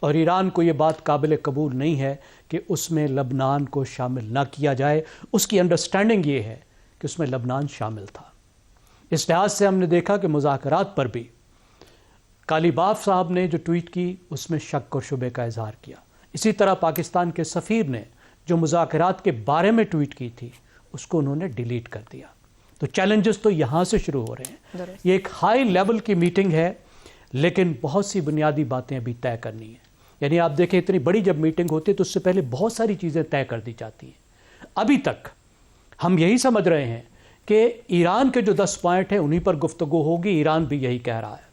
اور ایران کو یہ بات قابل قبول نہیں ہے کہ اس میں لبنان کو شامل نہ کیا جائے. اس کی انڈرسٹینڈنگ یہ ہے کہ اس میں لبنان شامل تھا. اس لحاظ سے ہم نے دیکھا کہ مذاکرات پر بھی قالیباف صاحب نے جو ٹویٹ کی اس میں شک اور شبے کا اظہار کیا. اسی طرح پاکستان کے سفیر نے جو مذاکرات کے بارے میں ٹویٹ کی تھی اس کو انہوں نے ڈیلیٹ کر دیا. تو چیلنجز تو یہاں سے شروع ہو رہے ہیں. یہ ایک ہائی لیول کی میٹنگ ہے لیکن بہت سی بنیادی باتیں ابھی طے کرنی ہیں. یعنی آپ دیکھیں اتنی بڑی جب میٹنگ ہوتی ہے تو اس سے پہلے بہت ساری چیزیں طے کر دی جاتی ہیں. ابھی تک ہم یہی سمجھ رہے ہیں کہ ایران کے جو 10 پوائنٹ ہیں انہی پر گفتگو ہوگی. ایران بھی یہی کہہ رہا ہے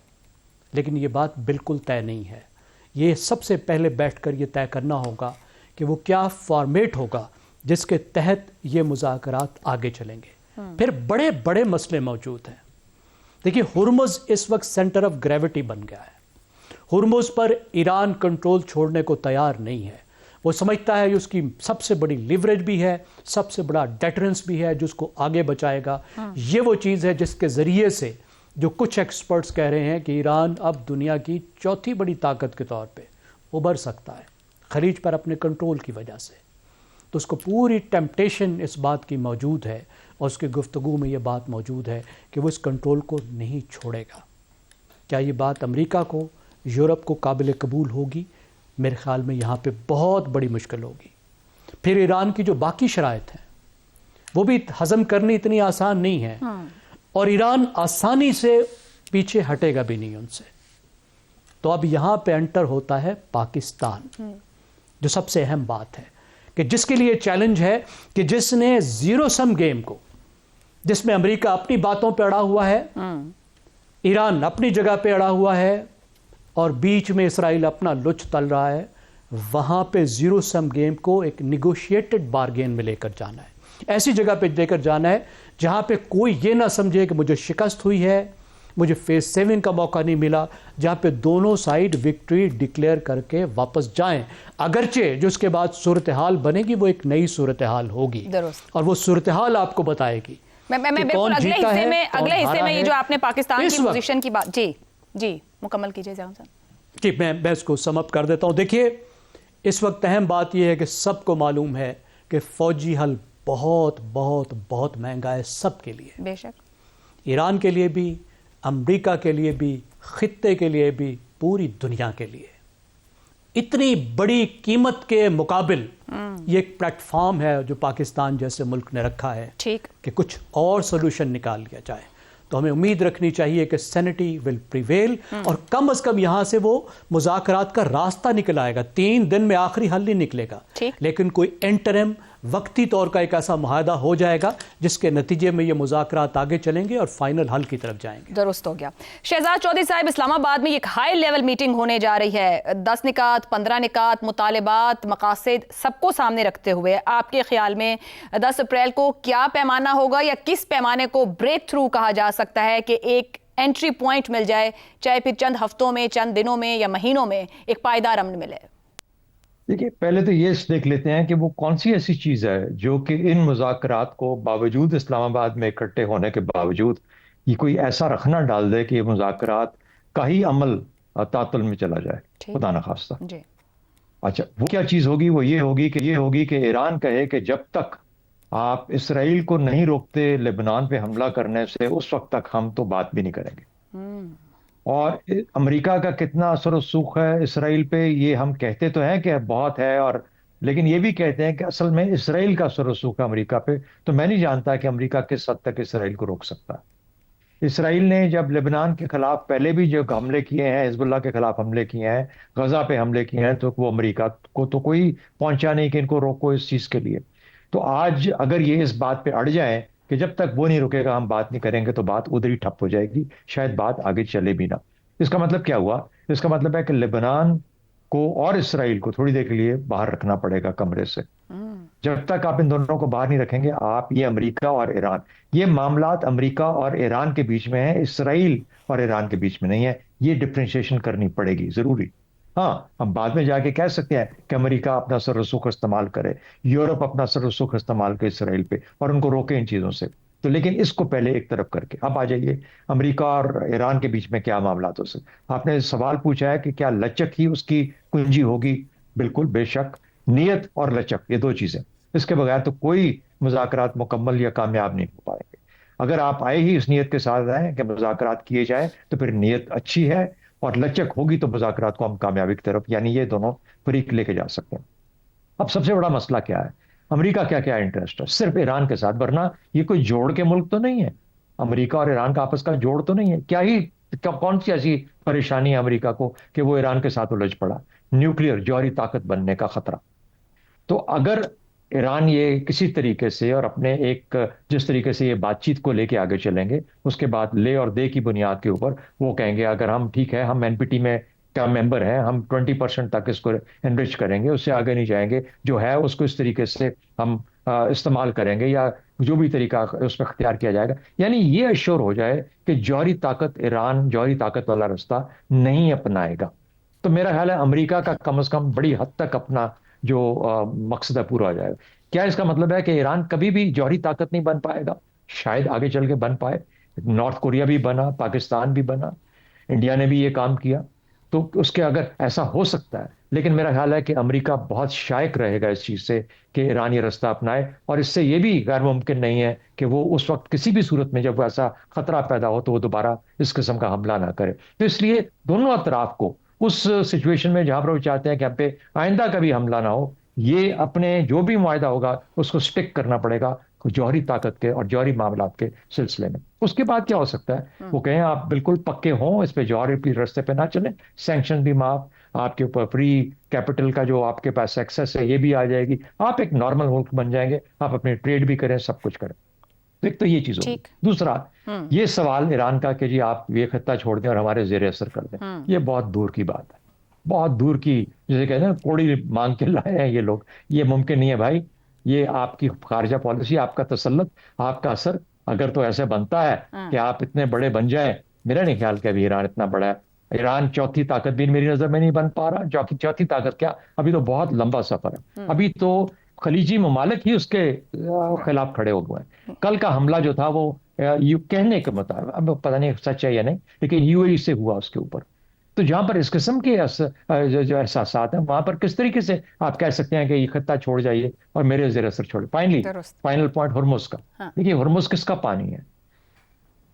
لیکن یہ بات بالکل طے نہیں ہے. یہ سب سے پہلے بیٹھ کر یہ طے کرنا ہوگا کہ وہ کیا فارمیٹ ہوگا جس کے تحت یہ مذاکرات آگے چلیں گے. پھر بڑے بڑے مسئلے موجود ہیں. دیکھیے ہرمز اس وقت سینٹر آف گریوٹی بن گیا ہے. ہرمز پر ایران کنٹرول چھوڑنے کو تیار نہیں ہے. وہ سمجھتا ہے کہ اس کی سب سے بڑی لیوریج بھی ہے, سب سے بڑا ڈیٹرنس بھی ہے جو اس کو آگے بچائے گا. یہ وہ چیز ہے جس کے ذریعے سے جو کچھ ایکسپرٹس کہہ رہے ہیں کہ ایران اب دنیا کی چوتھی بڑی طاقت کے طور پہ ابھر سکتا ہے خلیج پر اپنے کنٹرول کی وجہ سے. تو اس کو پوری ٹیمپٹیشن اس بات کی موجود ہے اور اس کی گفتگو میں یہ بات موجود ہے کہ وہ اس کنٹرول کو نہیں چھوڑے گا. کیا یہ بات امریکہ کو, یورپ کو قابل قبول ہوگی؟ میرے خیال میں یہاں پہ بہت بڑی مشکل ہوگی. پھر ایران کی جو باقی شرائط ہیں وہ بھی ہضم کرنی اتنی آسان نہیں ہے اور ایران آسانی سے پیچھے ہٹے گا بھی نہیں ان سے. تو اب یہاں پہ انٹر ہوتا ہے پاکستان, جو سب سے اہم بات ہے کہ جس کے لیے چیلنج ہے کہ جس نے زیرو سم گیم کو, جس میں امریکہ اپنی باتوں پہ اڑا ہوا ہے, ایران اپنی جگہ پہ اڑا ہوا ہے اور بیچ میں اسرائیل اپنا لچ تل رہا ہے, وہاں پہ زیرو سم گیم کو ایک نیگوشیٹڈ بارگین میں لے کر جانا ہے. ایسی جگہ پہ لے کر جانا ہے جہاں پہ کوئی یہ نہ سمجھے کہ مجھے شکست ہوئی ہے, مجھے فیز 7 کا موقع نہیں ملا, جہاں پہ دونوں سائیڈ وکٹری ڈکلیئر کر کے واپس جائیں. اگرچہ جو اس کے بعد صورتحال بنے گی وہ ایک نئی صورتحال ہوگی اور وہ صورتحال آپ کو بتائے گی. میں بالکل اگلے حصے میں یہ جو آپ نے پاکستان کی پوزیشن کی بات, جی مکمل کیجئے زیادہ صاحب. جی میں اس کو سم اپ کر دیتا ہوں. دیکھیے اس وقت اہم بات یہ ہے کہ سب کو معلوم ہے کہ فوجی حل بہت بہت بہت مہنگا ہے سب کے لیے, بے شک ایران کے لیے بھی, امریکہ کے لیے بھی, خطے کے لیے بھی, پوری دنیا کے لیے. اتنی بڑی قیمت کے مقابل یہ ایک پلیٹ فارم ہے جو پاکستان جیسے ملک نے رکھا ہے کہ کچھ اور سولوشن نکال لیا جائے. تو ہمیں امید رکھنی چاہیے کہ سینٹی ول پریویل اور کم از کم یہاں سے وہ مذاکرات کا راستہ نکل آئے گا. 3 دن میں آخری حل نہیں نکلے گا لیکن کوئی انٹرم وقتی طور کا ایک ایسا معاہدہ ہو جائے گا جس کے نتیجے میں یہ مذاکرات آگے چلیں گے اور فائنل حل کی طرف جائیں گے. درست ہو گیا. شہزاد چودھری صاحب, اسلام آباد میں ایک ہائی لیول میٹنگ ہونے جا رہی ہے. 10 نکات, 15 نکات, مطالبات, مقاصد سب کو سامنے رکھتے ہوئے آپ کے خیال میں 10 اپریل کو کیا پیمانہ ہوگا یا کس پیمانے کو بریک تھرو کہا جا سکتا ہے کہ ایک انٹری پوائنٹ مل جائے, چاہے پھر چند ہفتوں میں, چند دنوں میں یا مہینوں میں ایک پائیدار امن ملے؟ دیکھیے پہلے تو یہ دیکھ لیتے ہیں کہ وہ کون سی ایسی چیز ہے جو کہ ان مذاکرات کو باوجود اسلام آباد میں اکٹھے ہونے کے باوجود یہ کوئی ایسا رکھنا ڈال دے کہ یہ مذاکرات کا ہی عمل تعطل میں چلا جائے, خدا نخواستہ. اچھا وہ کیا چیز ہوگی؟ وہ یہ ہوگی کہ ایران کہے کہ جب تک آپ اسرائیل کو نہیں روکتے لبنان پہ حملہ کرنے سے اس وقت تک ہم تو بات بھی نہیں کریں گے. اور امریکہ کا کتنا اثر و رسوخ ہے اسرائیل پہ یہ ہم کہتے تو ہیں کہ بہت ہے, اور لیکن یہ بھی کہتے ہیں کہ اصل میں اسرائیل کا اثر و رسوخ ہے امریکہ پہ. تو میں نہیں جانتا کہ امریکہ کس حد تک اسرائیل کو روک سکتا ہے. اسرائیل نے جب لبنان کے خلاف پہلے بھی جو حملے کیے ہیں, حزب اللہ کے خلاف حملے کیے ہیں, غزہ پہ حملے کیے ہیں, تو وہ امریکہ کو تو کوئی پہنچا نہیں کہ ان کو روکو اس چیز کے لیے. تو آج اگر یہ اس بات پہ اڑ جائیں کہ جب تک وہ نہیں رکے گا ہم بات نہیں کریں گے, تو بات ادھر ہی ٹھپ ہو جائے گی, شاید بات آگے چلے بھی نہ. اس کا مطلب کیا ہوا؟ اس کا مطلب ہے کہ لبنان کو اور اسرائیل کو تھوڑی دیر کے لیے باہر رکھنا پڑے گا کمرے سے. جب تک آپ ان دونوں کو باہر نہیں رکھیں گے, آپ یہ امریکہ اور ایران, یہ معاملات امریکہ اور ایران کے بیچ میں ہیں, اسرائیل اور ایران کے بیچ میں نہیں ہے. یہ ڈفرینشیشن کرنی پڑے گی ضروری. ہاں ہم بعد میں جا کے کہہ سکتے ہیں کہ امریکہ اپنا اثر رسوخ استعمال کرے, یورپ اپنا اثر رسوخ استعمال کرے اسرائیل پہ اور ان کو روکے ان چیزوں سے. تو لیکن اس کو پہلے ایک طرف کر کے اب آ جائیے امریکہ اور ایران کے بیچ میں کیا معاملات ہو سکتے. آپ نے سوال پوچھا ہے کہ کیا لچک ہی اس کی کنجی ہوگی. بالکل بے شک نیت اور لچک یہ دو چیزیں, اس کے بغیر تو کوئی مذاکرات مکمل یا کامیاب نہیں ہو پائیں گے. اگر آپ آئے ہی اس نیت کے ساتھ آئیں کہ مذاکرات کیے جائیں تو پھر نیت اچھی ہے اور لچک ہوگی تو مذاکرات کو ہم کامیابی کی طرف یعنی یہ دونوں فریق لے کے جا سکتے ہیں. اب سب سے بڑا مسئلہ کیا ہے, امریکہ کیا کیا انٹرسٹ ہے صرف ایران کے ساتھ, ورنہ یہ کوئی جوڑ کے ملک تو نہیں ہے. امریکہ اور ایران کا آپس کا جوڑ تو نہیں ہے. کیا ہی کون سی ایسی پریشانی ہے امریکہ کو کہ وہ ایران کے ساتھ الجھ پڑا. نیوکلیئر جوہری طاقت بننے کا خطرہ. تو اگر ایران یہ کسی طریقے سے اور اپنے ایک جس طریقے سے یہ بات چیت کو لے کے آگے چلیں گے, اس کے بعد لے اور دے کی بنیاد کے اوپر وہ کہیں گے اگر ہم ٹھیک ہے ہم NPT میں کا ممبر ہیں, ہم 20% تک اس کو انرچ کریں گے, اس سے آگے نہیں جائیں گے, جو ہے اس کو اس طریقے سے ہم استعمال کریں گے یا جو بھی طریقہ اس میں اختیار کیا جائے گا. یعنی یہ اشور ہو جائے کہ جوہری طاقت ایران جوہری طاقت والا رستہ نہیں اپنائے گا, تو میرا خیال ہے امریکہ کا کم از کم بڑی حد تک اپنا جو مقصد ہے پورا ہو جائے گا. کیا اس کا مطلب ہے کہ ایران کبھی بھی جوہری طاقت نہیں بن پائے گا؟ شاید آگے چل کے بن پائے. نارتھ کوریا بھی بنا, پاکستان بھی بنا, انڈیا نے بھی یہ کام کیا, تو اس کے اگر ایسا ہو سکتا ہے, لیکن میرا خیال ہے کہ امریکہ بہت شائق رہے گا اس چیز سے کہ ایران یہ رستہ اپنائے, اور اس سے یہ بھی غیر ممکن نہیں ہے کہ وہ اس وقت کسی بھی صورت میں جب وہ ایسا خطرہ پیدا ہو تو وہ دوبارہ اس قسم کا حملہ نہ کرے. تو اس لیے دونوں اطراف کو اس سچویشن میں جہاں پر وہ چاہتے ہیں کہ ہم پہ آئندہ کبھی حملہ نہ ہو, یہ اپنے جو بھی معاہدہ ہوگا اس کو سٹک کرنا پڑے گا جوہری طاقت کے اور جوہری معاملات کے سلسلے میں. اس کے بعد کیا ہو سکتا ہے, وہ کہیں آپ بالکل پکے ہوں اس پہ جوہری رستے پہ نہ چلیں, سینکشن بھی معاف, آپ کے اوپر فری کیپٹل کا جو آپ کے پاس ایکسیس ہے یہ بھی آ جائے گی, آپ ایک نارمل ملک بن جائیں گے, آپ اپنے ٹریڈ بھی کریں, سب کچھ کریں. ایک تو یہ چیز ہوگی. دوسرا یہ سوال ایران کا کہ جی آپ یہ خطہ چھوڑ دیں اور ہمارے زیر اثر کر دیں, یہ بہت دور کی بات ہے, بہت دور کی, جیسے کہتے ہیں کوڑی مانگ کے لائے ہیں یہ لوگ. یہ ممکن نہیں ہے بھائی, یہ آپ کی خارجہ پالیسی, آپ کا تسلط, آپ کا اثر اگر تو ایسے بنتا ہے کہ آپ اتنے بڑے بن جائیں. میرا نہیں خیال کہ ابھی ایران اتنا بڑا ہے. ایران چوتھی طاقت بھی میری نظر میں نہیں بن پا رہا. چوتھی طاقت کیا, ابھی تو بہت لمبا سفر ہے. ابھی تو خلیجی ممالک ہی اس کے خلاف کھڑے ہو گئے ہیں. کل کا حملہ جو تھا وہ کہنے کے مطابق, اب پتہ نہیں سچ ہے یا نہیں, لیکن UAE سے ہوا اس کے اوپر. تو جہاں پر اس قسم کے جو احساسات ہیں وہاں پر کس طریقے سے آپ کہہ سکتے ہیں کہ یہ خطہ چھوڑ جائیے اور میرے زیر اثر چھوڑے. فائنل پوائنٹ ہرمز کا. دیکھیے ہرمز کس کا پانی ہے؟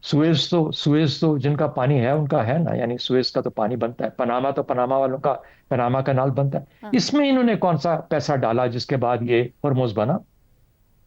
سویز تو جن کا پانی ہے ان کا ہے نا, یعنی سویز کا تو پانی بنتا ہے. پناما تو پناما والوں کا پناما کینال بنتا ہے. اس میں انہوں نے کون سا پیسہ ڈالا جس کے بعد یہ ہرمز بنا؟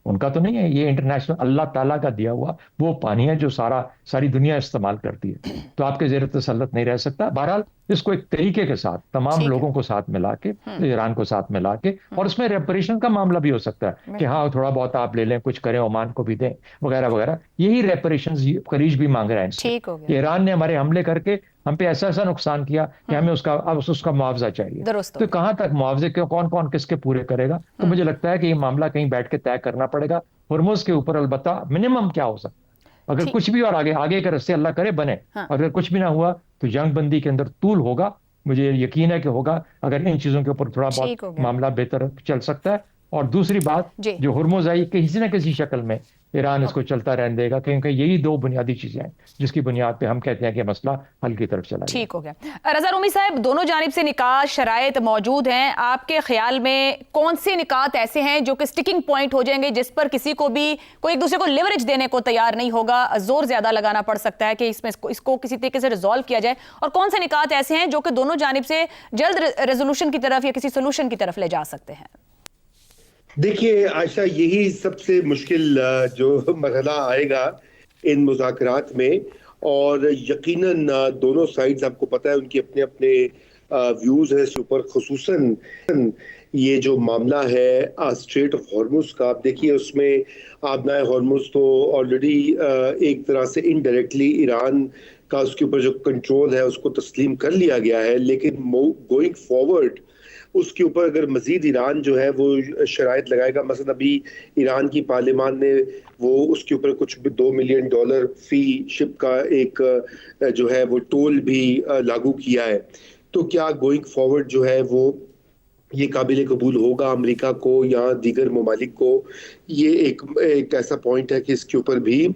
ان کا تو نہیں ہے. یہ انٹرنیشنل اللہ تعالیٰ کا دیا ہوا وہ پانی ہے جو ساری دنیا استعمال کرتی ہے. تو آپ کے زیر تسلط نہیں رہ سکتا. بہرحال اس کو ایک طریقے کے ساتھ تمام لوگوں کو ساتھ ملا کے, ایران کو ساتھ ملا کے, اور اس میں ریپریشن کا معاملہ بھی ہو سکتا ہے کہ ہاں تھوڑا بہت آپ لے لیں, کچھ کریں, عمان کو بھی دیں وغیرہ وغیرہ. یہی ریپریشن خلیج بھی مانگ رہے ہیں کہ ایران نے ہمارے حملے کر کے ہم پہ ایسا نقصان کیا کہ ہمیں اس کا معاوضہ چاہیے. تو کہاں تک معاوضے کے کون کون کس کے پورے کرے گا؟ تو مجھے لگتا ہے کہ یہ معاملہ کہیں بیٹھ کے طے کرنا پڑے گا. ہرمز کے اوپر البتہ منیمم کیا ہو سکتا ہے, اگر کچھ بھی اور آگے کے رستے اللہ کرے بنے, اگر کچھ بھی نہ ہوا تو جنگ بندی کے اندر طول ہوگا. مجھے یقین ہے کہ ہوگا اگر ان چیزوں کے اوپر تھوڑا بہت معاملہ بہتر چل سکتا ہے. اور دوسری بات جو ہرمز آئی کسی نہ کسی شکل میں ایران اس کو چلتا رہنے دے گا, کیونکہ یہی دو بنیادی چیزیں ہیں جس کی بنیاد پہ ہم کہتے ہیں کہ مسئلہ حل کی طرف چلا. ٹھیک ہو گیا. رضا رومی صاحب, دونوں جانب سے نکات شرائط موجود ہیں. آپ کے خیال میں کون سے نکات ایسے ہیں جو کہ سٹکنگ پوائنٹ ہو جائیں گے جس پر کسی کو بھی کوئی ایک دوسرے کو لیوریج دینے کو تیار نہیں ہوگا, زور زیادہ لگانا پڑ سکتا ہے کہ اس کو کسی طریقے سے ریزالو کیا جائے, اور کون سے نکات ایسے ہیں جو کہ دونوں جانب سے جلد ریزولوشن کی طرف یا کسی سولوشن کی طرف لے جا سکتے ہیں؟ دیکھیے عائشہ, یہی سب سے مشکل جو مرحلہ آئے گا ان مذاکرات میں, اور یقیناً دونوں سائیڈز آپ کو پتہ ہے ان کی اپنے اپنے ویوز ہیں اس اوپر. خصوصاً یہ جو معاملہ ہے اسٹریٹ آف ہارمز کا, آپ دیکھیے اس میں آبنائے ہارمز تو آلریڈی ایک طرح سے انڈائریکٹلی ایران کا اس کے اوپر جو کنٹرول ہے اس کو تسلیم کر لیا گیا ہے, لیکن گوئنگ فارورڈ اس کے اوپر اگر مزید ایران جو ہے وہ شرائط لگائے گا. مثلا ابھی ایران کی پارلیمان نے وہ اس کے اوپر کچھ $2 ملین فی شپ کا ایک جو ہے وہ ٹول بھی لاگو کیا ہے. تو کیا گوئنگ فارورڈ جو ہے وہ یہ قابل قبول ہوگا امریکہ کو یا دیگر ممالک کو، یہ ایک ایسا پوائنٹ ہے کہ اس کے اوپر بھی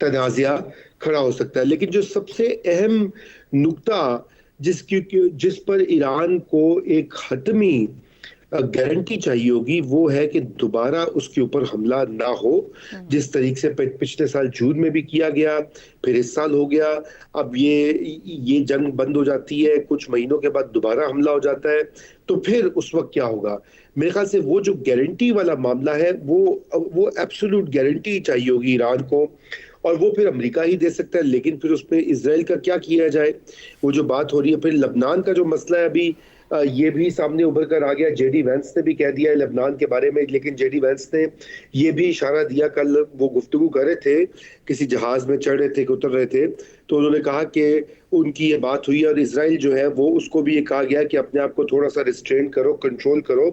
تنازعہ کھڑا ہو سکتا ہے۔ لیکن جو سب سے اہم نکتہ جس پر ایران کو ایک حتمی گارنٹی چاہیے ہوگی وہ ہے کہ دوبارہ اس کے اوپر حملہ نہ ہو، جس طریقے سے پچھلے سال جون میں بھی کیا گیا، پھر اس سال ہو گیا، اب یہ جنگ بند ہو جاتی ہے، کچھ مہینوں کے بعد دوبارہ حملہ ہو جاتا ہے، تو پھر اس وقت کیا ہوگا؟ میرے خیال سے وہ جو گارنٹی والا معاملہ ہے وہ ایبسولوٹ گارنٹی چاہیے ہوگی ایران کو، اور وہ پھر امریکہ ہی دے سکتا ہے۔ لیکن پھر اس میں اسرائیل کا کیا کیا جائے، وہ جو بات ہو رہی ہے۔ پھر لبنان کا جو مسئلہ ہے ابھی یہ بھی سامنے ابھر کر آ گیا، جے ڈی وینس نے بھی کہہ دیا ہے لبنان کے بارے میں، لیکن جے ڈی وینس نے یہ بھی اشارہ دیا، کل وہ گفتگو کر رہے تھے، کسی جہاز میں چڑھ رہے تھے کہ اتر رہے تھے، تو انہوں نے کہا کہ ان کی یہ بات ہوئی اور اسرائیل جو ہے وہ اس کو بھی یہ کہا گیا کہ اپنے آپ کو تھوڑا سا ریسٹرین کرو، کنٹرول کرو،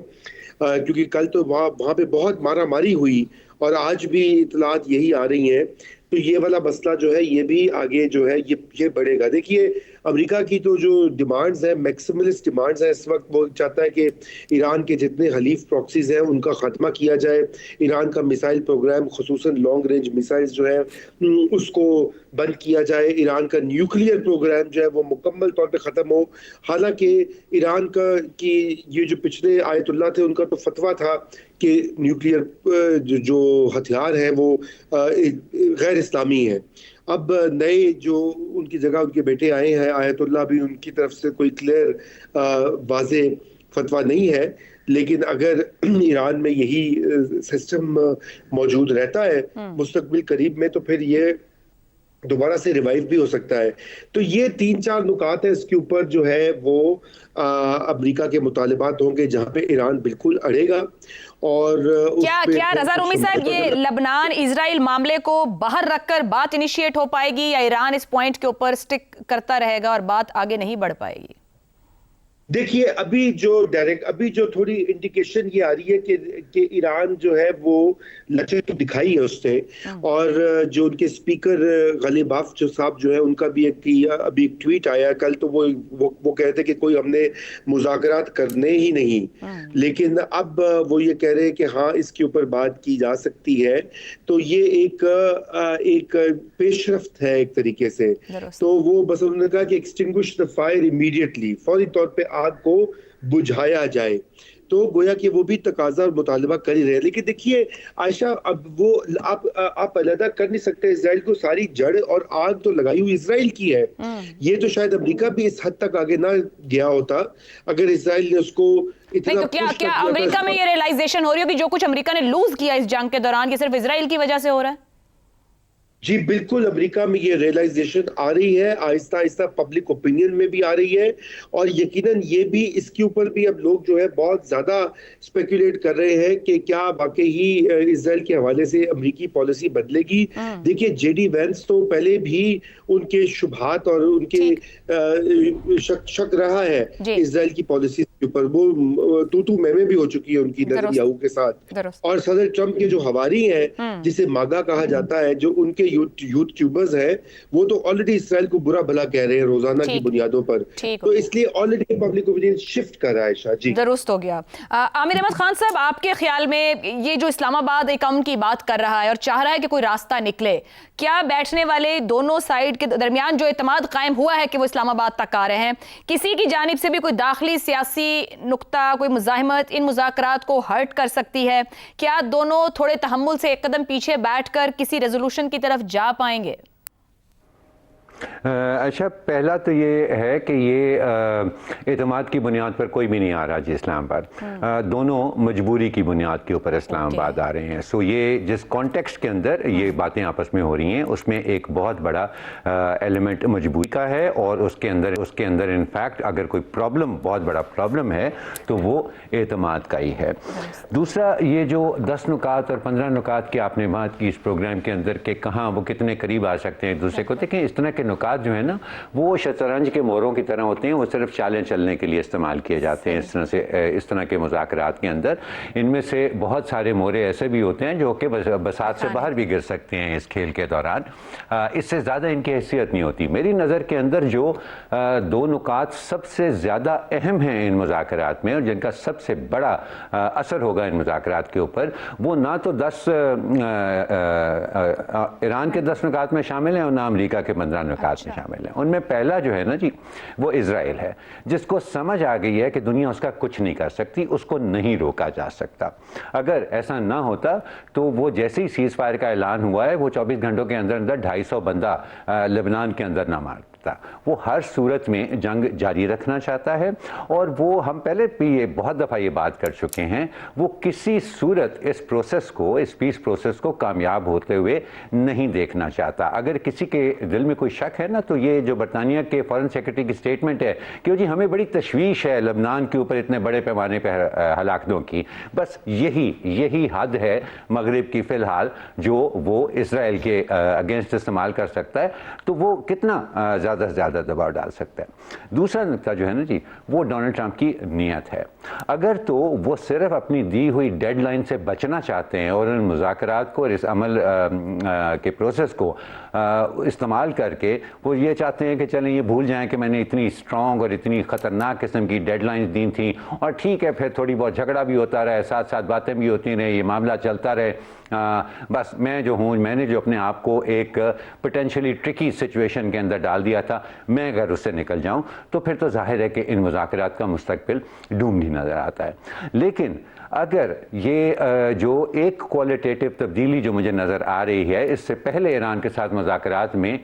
کیونکہ کل تو وہاں پہ بہت مارا ماری ہوئی اور آج بھی اطلاعات یہی آ رہی ہیں، تو یہ والا مسئلہ جو ہے یہ بھی آگے جو ہے یہ بڑھے گا۔ دیکھیے امریکہ کی تو جو ڈیمانڈز ہیں، میکسیملسٹ ڈیمانڈز ہیں اس وقت، وہ چاہتا ہے کہ ایران کے جتنے حلیف پراکسیز ہیں ان کا خاتمہ کیا جائے، ایران کا میسائل پروگرام خصوصاً لانگ رینج میسائلز جو ہے اس کو بند کیا جائے، ایران کا نیوکلیئر پروگرام جو ہے وہ مکمل طور پہ ختم ہو۔ حالانکہ ایران کی یہ جو پچھلے آیت اللہ تھے ان کا تو فتویٰ تھا کہ نیوکلیئر جو ہتھیار ہیں وہ غیر اسلامی ہیں۔ اب نئے جو ان کی جگہ ان کے بیٹے آئے ہیں آیت اللہ، بھی ان کی طرف سے کوئی کلیئر واضح فتویٰ نہیں ہے، لیکن اگر ایران میں یہی سسٹم موجود رہتا ہے مستقبل قریب میں تو پھر یہ دوبارہ سے ریوائیو بھی ہو سکتا ہے۔ تو یہ 3-4 نکات ہیں، اس کے اوپر جو ہے وہ امریکہ کے مطالبات ہوں گے جہاں پہ ایران بالکل اڑے گا۔ اور کیا رضا رومی صاحب یہ لبنان اسرائیل معاملے کو باہر رکھ کر بات انیشیٹ ہو پائے گی، یا ایران اس پوائنٹ کے اوپر سٹک کرتا رہے گا اور بات آگے نہیں بڑھ پائے گی؟ دیکھیے ابھی جو تھوڑی انڈیکیشن یہ آ رہی ہے کہ ایران جو ہے وہ لچک تو دکھائی ہے اس نے، اور جو ان کے اسپیکر غالباف جو صاحب جو ہے ان کا بھی ابھی ایک ٹویٹ آیا کل، تو وہ کہتے کہ کوئی ہم نے مذاکرات کرنے ہی نہیں، لیکن اب وہ یہ کہہ رہے کہ ہاں اس کے اوپر بات کی جا سکتی ہے، تو یہ ایک پیش رفت ہے ایک طریقے سے۔ تو وہ بس انہوں نے کہا کہ ایکسٹنگوش دا فائر امیڈیٹلی، فوری طور پہ آگ کو بجھایا جائے، تو گویا کہ وہ بھی تقاضا اور مطالبہ کر ہی رہے۔ لیکن دیکھیے عائشہ، اب وہ آپ علیحدہ کر نہیں سکتے اسرائیل کو، ساری جڑ اور آگ تو لگائی ہوئی اسرائیل کی ہے۔ یہ تو شاید امریکہ بھی اس حد تک آگے نہ گیا ہوتا اگر اسرائیل نے اس کو اتنا کیا امریکہ میں یہ ریئلائزیشن ہو رہی ہو کہ جو کچھ امریکہ نے لوز کیا اس جنگ کے دوران، یہ صرف اسرائیل کی وجہ سے ہو رہا ہے؟ جی بالکل، امریکہ میں یہ ریئلائزیشن آ رہی ہے، آہستہ آہستہ پبلک اوپینین میں بھی آ رہی ہے، اور یقیناً یہ بھی اس کے اوپر بھی اب لوگ جو ہے بہت زیادہ اسپیکولیٹ کر رہے ہیں کہ کیا واقعی ہی اسرائیل کے حوالے سے امریکی پالیسی بدلے گی۔ دیکھیے جے ڈی وینس تو پہلے بھی ان کے شبہات اور ان کے شک رہا ہے اسرائیل کی پالیسی کے اوپر، وہ تو میں بھی ہو چکی ہے ان کی نتنیاہو کے ساتھ، اور صدر ٹرمپ کے جو حواری ہیں جسے ماگا کہا جاتا ہے، جو ان کے یوٹیوبرز ہیں، وہ تو آلریڈی اسرائیل کو برا بھلا کہہ رہے ہیں روزانہ کی بنیادوں پر، تو اس لیے آلریڈی پبلک اوپینین شفٹ کر رہا ہے عائشہ۔ جی درست ہو گیا۔ عامر احمد خان صاحب، آپ کے خیال میں یہ جو اسلام آباد ایک امن کی بات کر رہا ہے اور چاہ رہا ہے کہ کوئی راستہ نکلے، کیا بیٹھنے والے دونوں سائیڈ کے درمیان جو اعتماد قائم ہوا ہے کہ وہ اسلام آباد تک آ رہے ہیں، کسی کی جانب سے بھی کوئی داخلی سیاسی نقطہ، کوئی مزاحمت ان مذاکرات کو ہرٹ کر سکتی ہے؟ کیا دونوں تھوڑے تحمل سے ایک قدم پیچھے بیٹھ کر کسی ریزولوشن کی طرف جا پائیں گے؟ اچھا، پہلا تو یہ ہے کہ یہ اعتماد کی بنیاد پر کوئی بھی نہیں آ رہا جی اسلام آباد، دونوں مجبوری کی بنیاد کے اوپر اسلام آباد آ رہے ہیں۔ سو یہ جس کانٹیکسٹ کے اندر یہ باتیں آپس میں ہو رہی ہیں، اس میں ایک بہت بڑا ایلیمنٹ مجبوری کا ہے، اور اس کے اندر انفیکٹ اگر کوئی پرابلم، بہت بڑا پرابلم ہے تو وہ اعتماد کا ہی ہے۔ دوسرا، یہ جو 10 نکات اور 15 نکات کی آپ نے بات کی اس پروگرام کے اندر کہ کہاں وہ کتنے قریب آ سکتے ہیں ایک دوسرے کو، دیکھیں اس طرح کے نکات جو ہیں نا وہ شطرنج کے موروں کی طرح ہوتے ہیں, وہ صرف چالیں چلنے کے لیے استعمال کیے جاتے ہیں. اس طرح کے مذاکرات کے اندر ان میں سے بہت سارے مورے ایسے بھی ہوتے ہیں جو کہ بساط سے باہر بھی گر سکتے ہیں اس کھیل کے دوران. اس سے زیادہ ان کی حیثیت نہیں ہوتی. میری نظر کے اندر جو دو نکات سب سے زیادہ اہم ہیں ان مذاکرات میں اور جن کا سب سے بڑا اثر ہوگا ان مذاکرات کے اوپر, وہ نہ تو ایران کے 10 نکات میں شامل ہیں اور نہ امریکہ کے 15 نکات میں شامل ہیں. ان میں پہلا جو ہے نا جی وہ اسرائیل ہے, جس کو سمجھ آ گئی ہے کہ دنیا اس کا کچھ نہیں کر سکتی, اس کو نہیں روکا جا سکتا. اگر ایسا نہ ہوتا تو وہ جیسے ہی سیز فائر کا اعلان ہوا ہے وہ 24 گھنٹوں کے اندر 250 بندہ لبنان کے اندر نہ مارتا. وہ ہر صورت میں جنگ جاری رکھنا چاہتا ہے, اور وہ ہم پہلے بھی یہ بہت دفعہ یہ بات کر چکے ہیں, وہ کسی صورت اس پروسیس کو, اس پیس پروسیس کو کامیاب ہوتے ہوئے نہیں دیکھنا چاہتا. اگر کسی کے دل میں کوئی شک ہے نا تو یہ جو برطانیہ کے فارن سیکرٹری کی سٹیٹمنٹ ہے کہ جی ہمیں بڑی تشویش ہے لبنان کے اوپر اتنے بڑے پیمانے پہ ہلاکتوں کی, بس یہی حد ہے مغرب کی فی الحال جو وہ اسرائیل کے اگینسٹ استعمال کر سکتا ہے, تو وہ کتنا زیادہ سے زیادہ دباؤ ڈال سکتا ہے. دوسرا نقطہ جو ہے نا جی وہ ڈونلڈ ٹرمپ کی نیت ہے. اگر تو وہ صرف اپنی دی ہوئی ڈیڈ لائن سے بچنا چاہتے ہیں اور ان مذاکرات کو اور اس عمل کے پروسیس کو استعمال کر کے وہ یہ چاہتے ہیں کہ چلیں یہ بھول جائیں کہ میں نے اتنی اسٹرانگ اور اتنی خطرناک قسم کی ڈیڈ لائنز دی تھیں, اور ٹھیک ہے پھر تھوڑی بہت جھگڑا بھی ہوتا رہے, ساتھ ساتھ باتیں بھی ہوتی رہیں, یہ معاملہ چلتا رہے, بس میں نے جو اپنے آپ کو ایک پوٹینشلی ٹرکی سچویشن کے اندر ڈال دیا تھا, میں اگر اس سے نکل جاؤں تو پھر تو ظاہر ہے کہ ان مذاکرات کا مستقبل ڈوم ہی نظر آتا ہے. لیکن اگر یہ جو ایک کوالٹیٹیو تبدیلی جو مجھے نظر آ رہی ہے, اس سے پہلے ایران کے ساتھ مذاکرات میں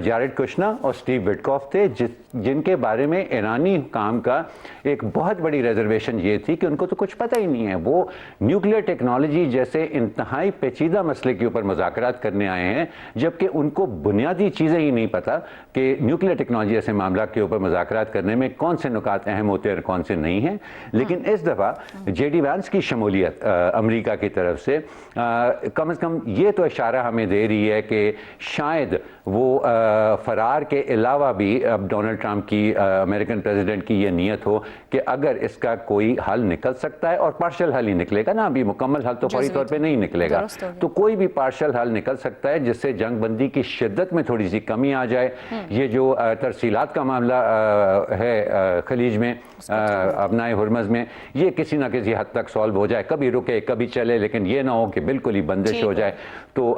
جارڈ کشنا اور اسٹیو وٹکوف تھے, جن کے بارے میں ایرانی حکام کا ایک بہت بڑی ریزرویشن یہ تھی کہ ان کو تو کچھ پتہ ہی نہیں ہے. وہ نیوکلیئر ٹیکنالوجی جیسے انتہائی پیچیدہ مسئلے کے اوپر مذاکرات کرنے آئے ہیں, جبکہ ان کو بنیادی چیزیں ہی نہیں پتہ کہ نیوکلیئر ٹیکنالوجی ایسے معاملات کے اوپر مذاکرات کرنے میں کون سے نکات اہم ہوتے ہیں اور کون سے نہیں ہیں. لیکن اس دفعہ جے ڈی وینس کی شمولیت امریکہ کی طرف سے کم از کم یہ تو اشارہ ہمیں دے رہی ہے کہ شاید وہ فرار کے علاوہ بھی اب ڈونلڈ ٹرمپ کی امریکن پریزیڈنٹ کی یہ نیت ہو کہ اگر اس کا کوئی حل نکل سکتا ہے, اور پارشل حل ہی نکلے گا نا, ابھی مکمل حل تو فوری طور پہ نہیں نکلے گا, تو کوئی بھی پارشل حل نکل سکتا ہے جس سے جنگ بندی کی شدت میں تھوڑی سی کمی آ جائے. یہ جو ترسیلات کا معاملہ ہے خلیج میں, ابنائے ہرمز میں, یہ کسی نہ کسی حد تک سالو ہو جائے, کبھی رکے کبھی چلے, لیکن یہ نہ ہو کہ بالکل ہی بندش ہو جائے, تو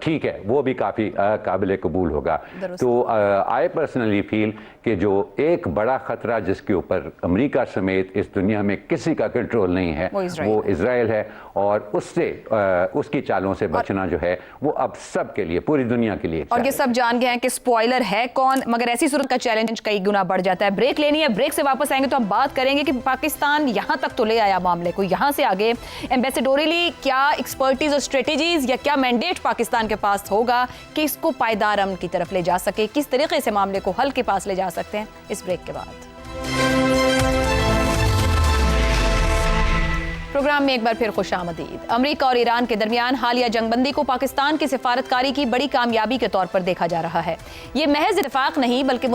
ٹھیک ہے, وہ بھی کافی قابل قبول ہوگا. تو آئی پرسنلی فیل کہ جو ایک بڑا خطرہ جس کے اوپر امریکہ سمیت اس دنیا میں کسی کا کنٹرول نہیں ہے وہ اسرائیل ہے, اور اس سے اس کی چالوں سے بچنا جو ہے وہ اب سب کے لیے, پوری دنیا کے لیے. اور یہ سب جان گئے ہیں کہ سپوائلر ہے کون, مگر ایسی صورت کا چیلنج کئی گنا بڑھ جاتا ہے. بریک لینی ہے, بریک سے واپس آئیں گے تو ہم بات کریں گے کہ پاکستان یہاں تک تو لے آیا معاملے کو, یہاں سے آگے ایمبیسیڈوریلی کیا ایکسپرٹیز اور اسٹریٹجیز یا کیا مینڈیٹ پاکستان کے پاس ہوگا کہ اس کو پائیدار امن کی طرف لے جا سکے, کس طریقے سے معاملے کو حل کے پاس لے جا سکتے ہیں. اس بریک کے بعد پروگرام میں ایک بار پھر خوش آمدید. امریکہ اور ایران کے درمیان حالیہ جنگ بندی کو پاکستان کی سفارتکاری کی بڑی کامیابی کے طور پر دیکھا جا رہا ہے. یہ محض اتفاق نہیں بلکہ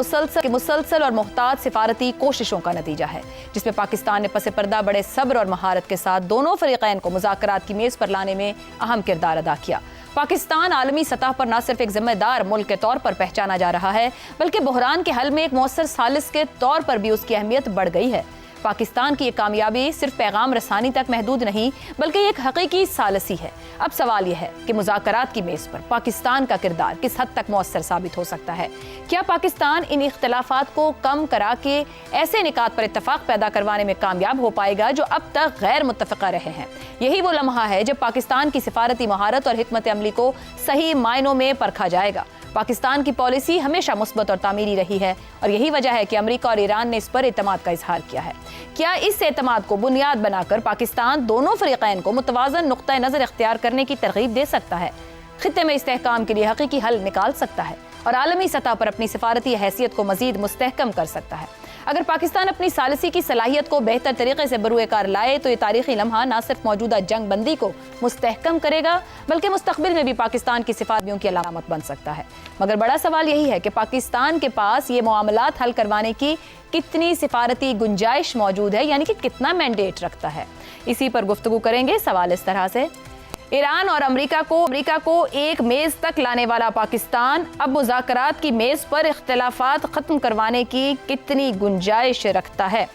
مسلسل اور محتاط سفارتی کوششوں کا نتیجہ ہے, جس میں پاکستان نے پس پردہ بڑے صبر اور مہارت کے ساتھ دونوں فریقین کو مذاکرات کی میز پر لانے میں اہم کردار ادا کیا. پاکستان عالمی سطح پر نہ صرف ایک ذمہ دار ملک کے طور پر پہچانا جا رہا ہے بلکہ بحران کے حل میں ایک مؤثر ثالث کے طور پر بھی اس کی اہمیت بڑھ گئی ہے. پاکستان کی یہ کامیابی صرف پیغام رسانی تک محدود نہیں بلکہ ایک حقیقی ثالثی ہے. اب سوال یہ ہے کہ مذاکرات کی میز پر پاکستان کا کردار کس حد تک مؤثر ثابت ہو سکتا ہے. کیا پاکستان ان اختلافات کو کم کرا کے ایسے نکات پر اتفاق پیدا کروانے میں کامیاب ہو پائے گا جو اب تک غیر متفقہ رہے ہیں؟ یہی وہ لمحہ ہے جب پاکستان کی سفارتی مہارت اور حکمت عملی کو صحیح معنوں میں پرکھا جائے گا. پاکستان کی پالیسی ہمیشہ مثبت اور تعمیری رہی ہے اور یہی وجہ ہے کہ امریکہ اور ایران نے اس پر اعتماد کا اظہار کیا ہے. کیا اس اعتماد کو بنیاد بنا کر پاکستان دونوں فریقین کو متوازن نقطہ نظر اختیار کرنے کی ترغیب دے سکتا ہے, خطے میں استحکام کے لیے حقیقی حل نکال سکتا ہے اور عالمی سطح پر اپنی سفارتی حیثیت کو مزید مستحکم کر سکتا ہے؟ اگر پاکستان اپنی ثالثی کی صلاحیت کو بہتر طریقے سے بروئے کار لائے تو یہ تاریخی لمحہ نہ صرف موجودہ جنگ بندی کو مستحکم کرے گا بلکہ مستقبل میں بھی پاکستان کی صفاتیوں کی علامت بن سکتا ہے. مگر بڑا سوال یہی ہے کہ پاکستان کے پاس یہ معاملات حل کروانے کی کتنی سفارتی گنجائش موجود ہے, یعنی کہ کتنا مینڈیٹ رکھتا ہے. اسی پر گفتگو کریں گے. سوال اس طرح سے: ایران اور امریکہ کو ایک میز تک لانے والا پاکستان اب مذاکرات کی میز پر اختلافات ختم کروانے کی کتنی گنجائش رکھتا ہے؟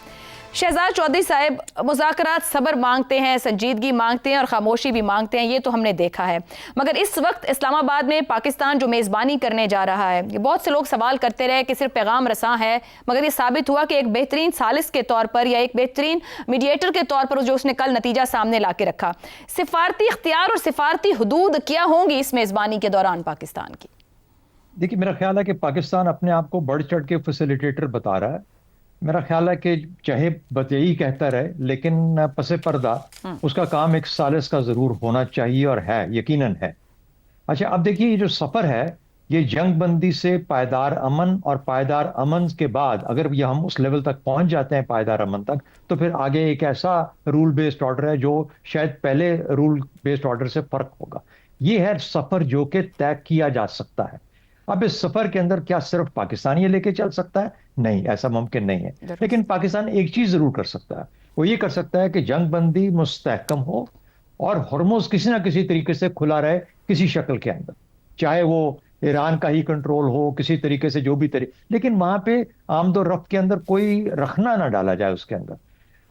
شہزاد چودھری صاحب، مذاکرات صبر مانگتے ہیں، سنجیدگی مانگتے ہیں اور خاموشی بھی مانگتے ہیں، یہ تو ہم نے دیکھا ہے. مگر اس وقت اسلام آباد میں پاکستان جو میزبانی کرنے جا رہا ہے، بہت سے لوگ سوال کرتے رہے کہ صرف پیغام رساں ہے، مگر یہ ثابت ہوا کہ ایک بہترین ثالث کے طور پر یا ایک بہترین میڈیٹر کے طور پر جو اس نے کل نتیجہ سامنے لا کے رکھا. سفارتی اختیار اور سفارتی حدود کیا ہوں گی اس میزبانی کے دوران پاکستان کی؟ دیکھیے، میرا خیال ہے کہ پاکستان اپنے آپ کو بڑھ چڑھ کے فیسیلیٹیٹر بتا رہا ہے. میرا خیال ہے کہ چاہے بتائی کہتا رہے لیکن پس پردہ اس کا کام ایک ثالث کا ضرور ہونا چاہیے اور ہے، یقیناً ہے. اچھا، اب دیکھیے یہ جو سفر ہے یہ جنگ بندی سے پائیدار امن، اور پائیدار امن کے بعد اگر یہ ہم اس لیول تک پہنچ جاتے ہیں پائیدار امن تک، تو پھر آگے ایک ایسا رول بیسڈ آرڈر ہے جو شاید پہلے رول بیسڈ آرڈر سے فرق ہوگا. یہ ہے سفر جو کہ طے کیا جا سکتا ہے. اب اس سفر کے اندر کیا صرف پاکستان یہ لے کے چل سکتا ہے؟ نہیں، ایسا ممکن نہیں ہے. لیکن پاکستان ایک چیز ضرور کر سکتا ہے، وہ یہ کر سکتا ہے کہ جنگ بندی مستحکم ہو اور ہرمز کسی نہ کسی طریقے سے کھلا رہے کسی شکل کے اندر، چاہے وہ ایران کا ہی کنٹرول ہو کسی طریقے سے، جو بھی طریقے، لیکن وہاں پہ آمد و رفت کے اندر کوئی رخنا نہ ڈالا جائے اس کے اندر.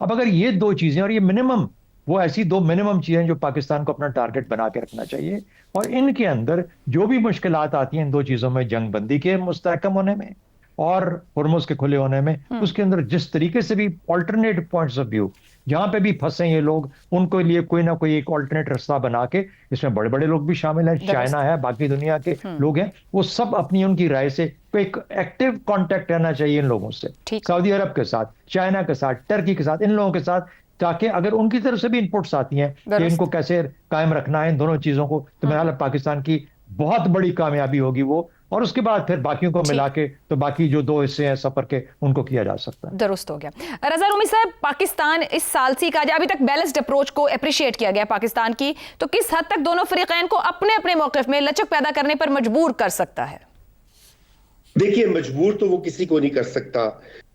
اب اگر یہ دو چیزیں، اور یہ منیمم، وہ ایسی دو منیمم چیزیں جو پاکستان کو اپنا ٹارگٹ بنا کے رکھنا چاہیے، اور ان کے اندر جو بھی مشکلات آتی ہیں ان دو چیزوں میں، جنگ بندی کے مستحکم ہونے میں اور ہرمز کے کھلے ہونے میں، اس کے اندر جس طریقے سے بھی آلٹرنیٹ پوائنٹس آف ویو جہاں پہ بھی پھنسے یہ لوگ، ان کے لیے کوئی نہ کوئی ایک آلٹرنیٹ رستہ بنا کے، اس میں بڑے بڑے لوگ بھی شامل ہیں، چائنا ہے، باقی دنیا کے لوگ ہیں، وہ سب اپنی ان کی رائے سے ایک ایکٹیو کانٹیکٹ رہنا چاہیے ان لوگوں سے، سعودی عرب کے ساتھ، چائنا کے ساتھ، ٹرکی کے ساتھ، ان لوگوں کے ساتھ، تاکہ اگر ان کی طرف سے بھی انپٹس آتی ہیں کہ ان کو کیسے قائم رکھنا ہے ان دونوں چیزوں کو، تو میرا خیال ہے پاکستان کی بہت بڑی کامیابی ہوگی وہ، اور اس کے بعد پھر باقیوں کو ملا کے تو باقی جو دو حصے ہیں سفر کے ان کو کیا جا سکتا ہے. درست ہو گیا. رضا رومی صاحب، پاکستان اس ثالثی کا ابھی تک بیلنسڈ اپروچ کو اپریشیٹ کیا گیا پاکستان کی، تو کس حد تک دونوں فریقین کو اپنے اپنے موقف میں لچک پیدا کرنے پر مجبور کر سکتا ہے؟ دیکھیے، مجبور تو وہ کسی کو نہیں کر سکتا،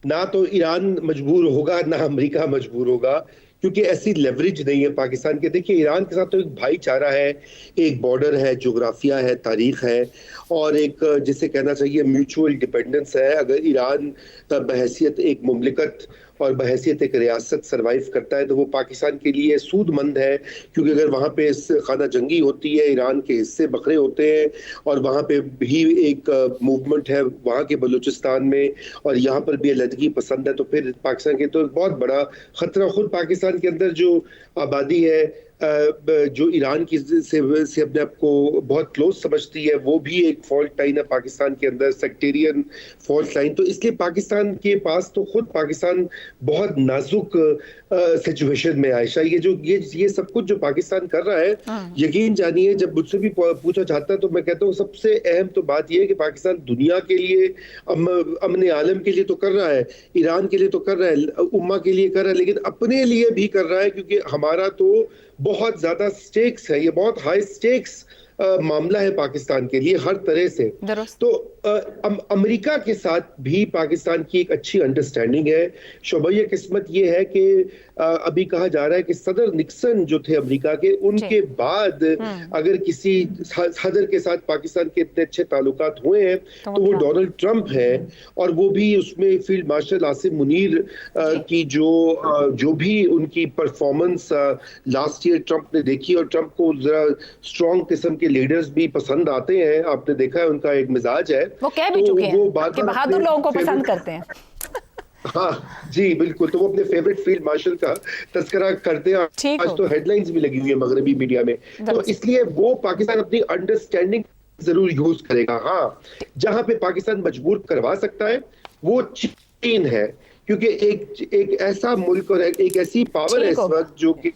نہ تو ایران مجبور ہوگا نہ امریکہ مجبور ہوگا، کیونکہ ایسی لیوریج نہیں ہے پاکستان کے. دیکھیے، ایران کے ساتھ تو ایک بھائی چارہ ہے، ایک بارڈر ہے، جغرافیہ ہے، تاریخ ہے، اور ایک جسے کہنا چاہیے میوچول ڈیپینڈنس ہے. اگر ایران بحیثیت ایک مملکت اور بحیثیت ایک ریاست سروائیو کرتا ہے تو وہ پاکستان کے لیے سود مند ہے، کیونکہ اگر وہاں پہ خانہ جنگی ہوتی ہے، ایران کے حصے بکھرے ہوتے ہیں، اور وہاں پہ بھی ایک موومنٹ ہے وہاں کے بلوچستان میں، اور یہاں پر بھی علیحدگی پسند ہے، تو پھر پاکستان کے تو بہت بڑا خطرہ. خود پاکستان کے اندر جو آبادی ہے جو ایران کی سے اپنے آپ کو بہت کلوز سمجھتی ہے، وہ بھی ایک فالٹ لائن ہے پاکستان کے اندر، سیکٹیرین فالٹ لائن. تو اس لیے پاکستان کے پاس تو خود پاکستان بہت نازک سچویشن میں. عائشہ، یہ سب کچھ جو پاکستان کر رہا ہے، یقین جانیے جب مجھ سے بھی پوچھا جاتا ہے تو میں کہتا ہوں سب سے اہم تو بات یہ ہے کہ پاکستان دنیا کے لیے، امن عالم کے لیے تو کر رہا ہے، ایران کے لیے تو کر رہا ہے، امہ کے لیے کر رہا ہے، لیکن اپنے لیے بھی کر رہا ہے، کیونکہ ہمارا تو بہت زیادہ سٹیکس ہے، یہ بہت ہائی سٹیکس معاملہ ہے پاکستان کے لیے ہر طرح سے. تو امریکہ کے ساتھ بھی پاکستان کی ایک اچھی انڈرسٹینڈنگ ہے. شعبۂ قسمت یہ ہے کہ ابھی کہا جا رہا ہے کہ صدر نکسن جو تھے امریکہ کے، ان کے بعد اگر کسی صدر کے ساتھ پاکستان کے اتنے اچھے تعلقات ہوئے ہیں تو وہ ڈونلڈ ٹرمپ ہے، اور وہ بھی اس میں فیلڈ مارشل عاصم منیر کی جو بھی ان کی پرفارمنس لاسٹ ایئر ٹرمپ نے دیکھی، اور ٹرمپ کو ذرا اسٹرانگ قسم کے لیڈرز بھی پسند آتے ہیں، آپ نے دیکھا ہے ان کا ایک مزاج ہے، وہ کہہ بھی چکے ہیں کہ بہادر لوگوں کو پسند کرتے ہیں. ہاں جی بالکل، تو وہ اپنے فیوریٹ فیلڈ مارشل کا تذکرہ کرتے ہیں، آج تو ہیڈ لائنز بھی لگی ہوئی ہیں مغربی میڈیا میں. تو اس لیے وہ پاکستان اپنی انڈرسٹینڈنگ ضرور یوز کرے گا. ہاں، جہاں پہ پاکستان مجبور کروا سکتا ہے وہ چین ہے، کیونکہ ایک ایسا ملک اور ایک ایسی پاور ہے اس وقت جو کہ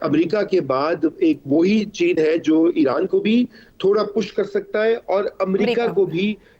امریکہ کے بعد ایک وہی چین ہے جو ایران کو بھی تھوڑا پش کر سکتا ہے اور امریکہ کو بھی